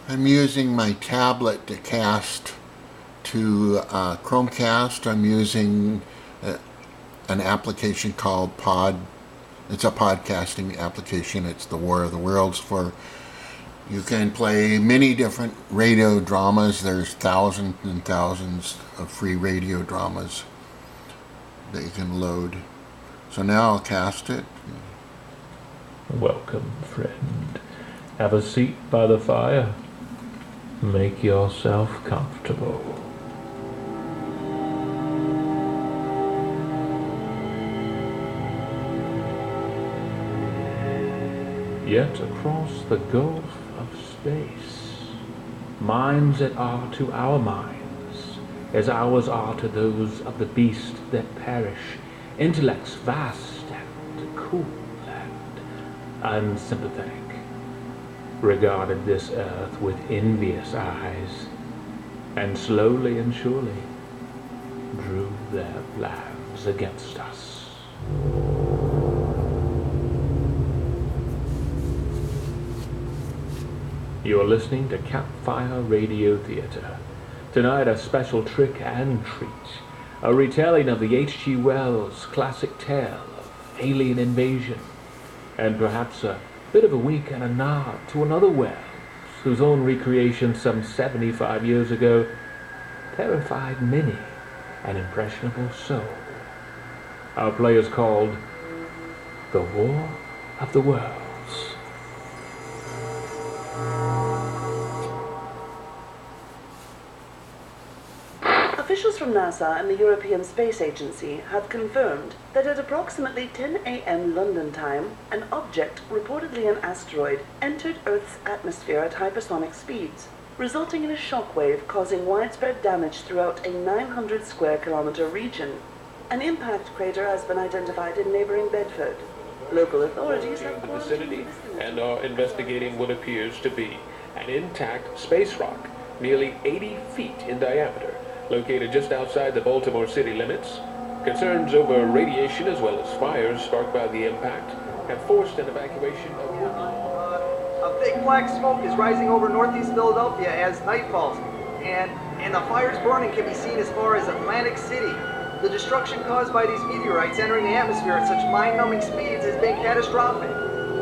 I'm using my tablet to cast to Chromecast. I'm using an application called Pod. It's a podcasting application. It's the War of the Worlds for. You can play many different radio dramas. There's thousands and thousands of free radio dramas that you can load. So now I'll cast it. Welcome, friend. Have a seat by the fire. Make yourself comfortable. Yet across the gulf of space, minds that are to our minds, as ours are to those of the beast that perish, intellects vast and cool and unsympathetic, regarded this earth with envious eyes, and slowly and surely drew their plans against us. You are listening to Campfire Radio Theater. Tonight, a special trick and treat. A retelling of the H.G. Wells classic tale of alien invasion. And perhaps a bit of a wink and a nod to another Wells, whose own recreation some 75 years ago terrified many an impressionable soul. Our play is called The War of the Worlds. Officials from NASA and the European Space Agency have confirmed that at approximately 10 a.m. London time, an object, reportedly an asteroid, entered Earth's atmosphere at hypersonic speeds, resulting in a shockwave causing widespread damage throughout a 900 square kilometer region. An impact crater has been identified in neighboring Bedford. Local authorities have in the vicinity and are investigating what appears to be an intact space rock, nearly 80 feet in diameter, located just outside the Baltimore city limits. Concerns over radiation as well as fires sparked by the impact have forced an evacuation of Woodlawn. A thick black smoke is rising over northeast Philadelphia as night falls, and the fires burning can be seen as far as Atlantic City. The destruction caused by these meteorites entering the atmosphere at such mind-numbing speeds has been catastrophic,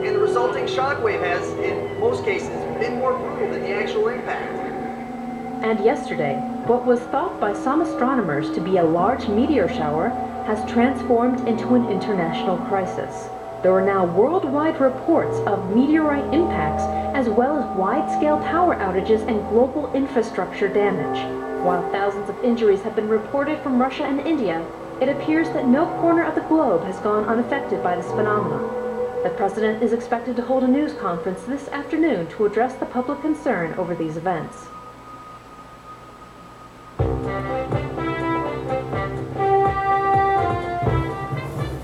and the resulting shockwave has, in most cases, been more brutal than the actual impact. And yesterday, what was thought by some astronomers to be a large meteor shower has transformed into an international crisis. There are now worldwide reports of meteorite impacts as well as wide-scale power outages and global infrastructure damage. While thousands of injuries have been reported from Russia and India, it appears that no corner of the globe has gone unaffected by this phenomenon. The President is expected to hold a news conference this afternoon to address the public concern over these events.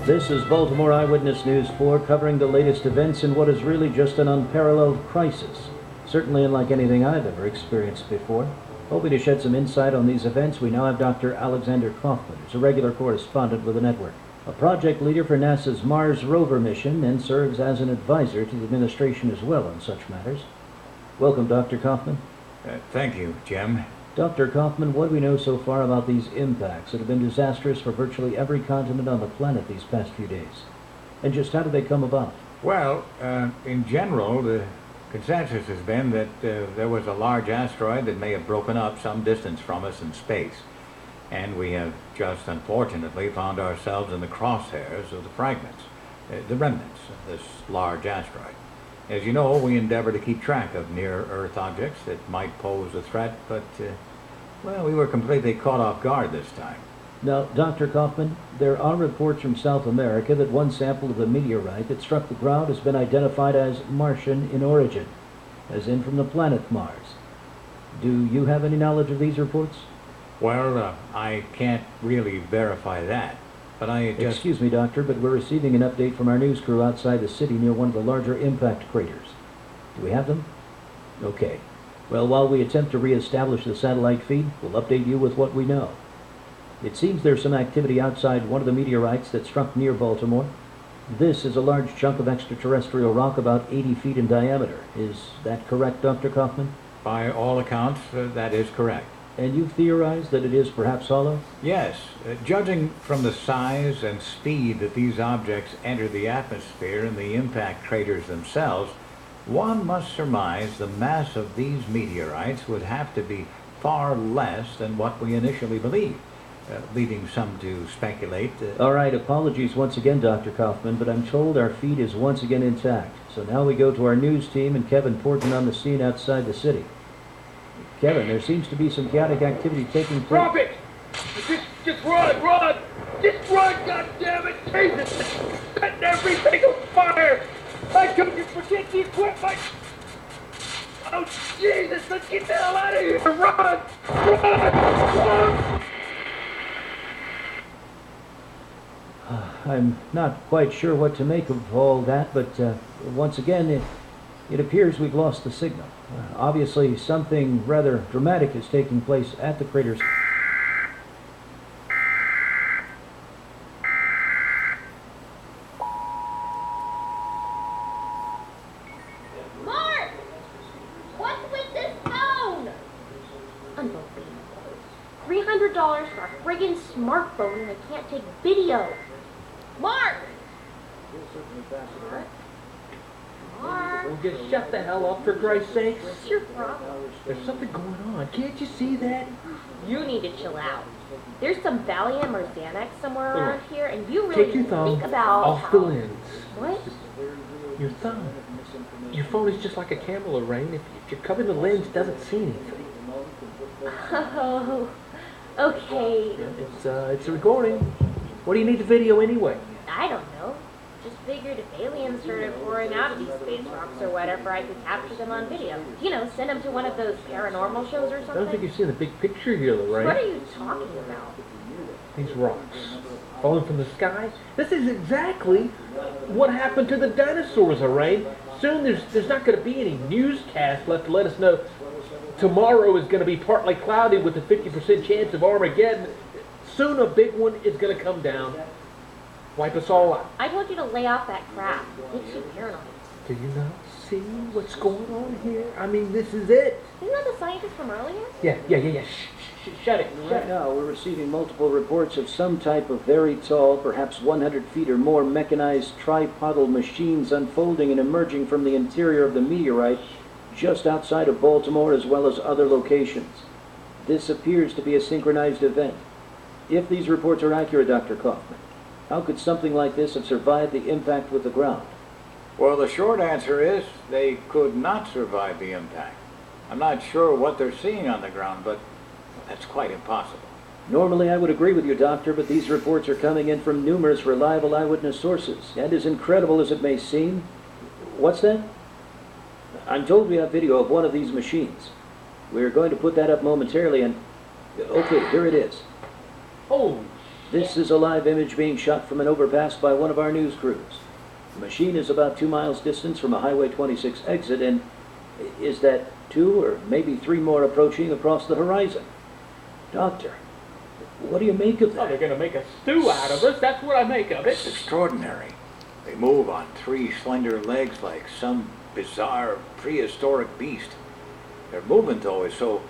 This is Baltimore Eyewitness News 4, covering the latest events in what is really just an unparalleled crisis. Certainly unlike anything I've ever experienced before. Hoping to shed some insight on these events, we now have Dr. Alexander Kaufman, who's a regular correspondent with the network, a project leader for NASA's Mars rover mission, and serves as an advisor to the administration as well on such matters. Welcome, Dr. Kaufman. Thank you, Jim. Dr. Kaufman, what do we know so far about these impacts that have been disastrous for virtually every continent on the planet these past few days? And just how did they come about? Well, in general, the consensus has been that there was a large asteroid that may have broken up some distance from us in space. And we have just unfortunately found ourselves in the crosshairs of the fragments, the remnants of this large asteroid. As you know, we endeavor to keep track of near-Earth objects that might pose a threat, but, well, we were completely caught off guard this time. Now, Dr. Kaufman, there are reports from South America that one sample of the meteorite that struck the ground has been identified as Martian in origin, as in from the planet Mars. Do you have any knowledge of these reports? Well, I can't really verify that, but I just... Excuse me, Doctor, but we're receiving an update from our news crew outside the city near one of the larger impact craters. Do we have them? Okay. Well, while we attempt to re-establish the satellite feed, we'll update you with what we know. It seems there's some activity outside one of the meteorites that struck near Baltimore. This is a large chunk of extraterrestrial rock about 80 feet in diameter. Is that correct, Dr. Kaufman? By all accounts, that is correct. And you've theorized that it is perhaps hollow? Yes, judging from the size and speed that these objects enter the atmosphere and the impact craters themselves, one must surmise the mass of these meteorites would have to be far less than what we initially believed, leading some to speculate. All right, apologies once again, Dr. Kaufman, but I'm told our feed is once again intact. So now we go to our news team and Kevin Portman on the scene outside the city. Kevin, there seems to be some chaotic activity taking place. Drop it! Just run, run! Just run, goddammit! Jesus! It's setting everything on fire! I told you to protect the equipment! Oh, Jesus! Let's get the hell out of here! Run! Run! Run! I'm not quite sure what to make of all that, but once again, it appears we've lost the signal. Obviously, something rather dramatic is taking place at the craters. Mark! What's with this phone? Unbelievable. $300 for a friggin' smartphone and I can't take video. Mark! Mark? Well, just shut the hell up, for Christ's sake. What's your problem? There's something going on. Can't you see that? You need to chill out. There's some Valium or Xanax somewhere around here, and you really Take your thumb think about off how... the lens. What? Your thumb. Your phone is just like a camera, Lorraine. If you're covering the lens, it doesn't see anything. Oh, okay. It's a recording. What do you need the video anyway? I don't know. Just figured if aliens started pouring out of these space rocks or whatever, I could capture them on video. You know, send them to one of those paranormal shows or I something. don't think you've seen the big picture here, Lorraine. What are you talking about? These rocks falling from the sky. This is exactly what happened to the dinosaurs, Lorraine. Soon there's not going to be any newscast left to let us know tomorrow is going to be partly cloudy with a 50% chance of Armageddon. Soon a big one is going to come down. Wipe us all out. I told you to lay off that crap. It makes you paranoid. Do you not see what's going on here? I mean, this is it. Isn't that the scientist from earlier? Yeah. Shut it. Right now, we're receiving multiple reports of some type of very tall, perhaps 100 feet or more, mechanized tripodal machines unfolding and emerging from the interior of the meteorite just outside of Baltimore as well as other locations. This appears to be a synchronized event. If these reports are accurate, Dr. Kaufman, how could something like this have survived the impact with the ground? Well, the short answer is they could not survive the impact. I'm not sure what they're seeing on the ground, but that's quite impossible. Normally, I would agree with you, Doctor, but these reports are coming in from numerous reliable eyewitness sources. And as incredible as it may seem... What's that? I'm told we have video of one of these machines. We're going to put that up momentarily and... Okay, here it is. Oh, This is a live image being shot from an overpass by one of our news crews. The machine is about 2 miles distance from a Highway 26 exit, and is that 2 or maybe 3 more approaching across the horizon? Doctor, what do you make of oh, that? they're going to make a stew out of us. That's what I make of It's it. extraordinary. They move on 3 slender legs like some bizarre prehistoric beast. Their movement, though, is so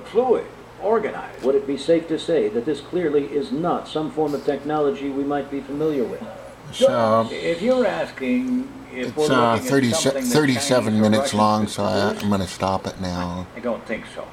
fluid, organized. Would it be safe to say that this clearly is not some form of technology we might be familiar with? So If you're asking if we're it's looking at something that's 37 Chinese or minutes Russian long, so technology, I'm going to stop it now. I don't think so.